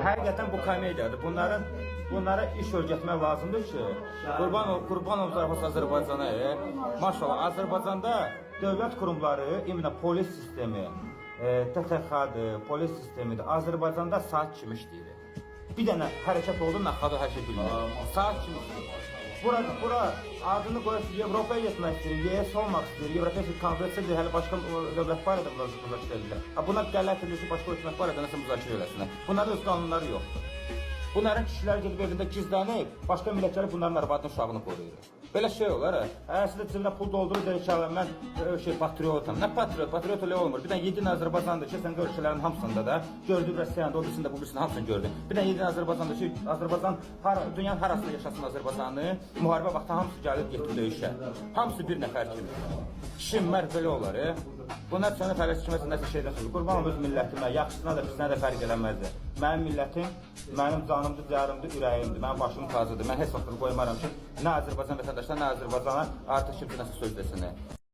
Həqiqətən bu komediyadır. Bunlara iş öyrətmək lazımdır ki, Qurbanov zarafat Azərbaycana, maşallah, Azərbaycanda dövlət qurumları, imенно polis sistemi, TTX-dır, polis sistemidir. Azərbaycanda saat kimi işləyir. Bir dənə hərəkət oldu, naxadı hər şey bilmir. Saat kimi işləyir. Bura adını qoyur, Avropaya getmək istəyir, YS olmaq istəyir, Avropa konfrensiyadır, hələ başqa dövlət barədə müzakirə edirlər. Buna qələt edir ki, başqa hökumət barədə nəsə müzakirə eləsinlər. Bunların öz qanunları yoxdur. Bunların kişilər gedib evində gizlənib, başqa millətləri bunların arvadının uşağını qoruyur. Belə şey olar, əslində cibinə pul doldurur, deyir ki, mən patriotam. Nə patriot? Patriot elə olmur. Bir dənə 7 Azərbaycandır ki, sən görüşələrin hamısında da gördün Rusiyanın, o birisində, bu birisinin hamısını gördün. Bir dənə 7 Azərbaycandır ki, Azərbaycan, dünyanın harasında yaşasın Azərbaycanı, müharibə vaxtı hamısı gəlib getdi döyüşə. Hamısı bir nəfər kimi. Şimər belə olar, Bunlar sənə fərəz kiməsə nəsə şeydən sonra. Qurbanov öz millətimə, yaxşısına da pisinə də fərq eləməzdir. Mənim millətim, mənim canımdır, diyarımdır, ürəyimdir, mənim başım tazıdır. Mən heç vaxt qoymaram ki, nə Azərbaycan vətəndaşlar, nə Azərbaycana artıq kimsə nəsə söz desin.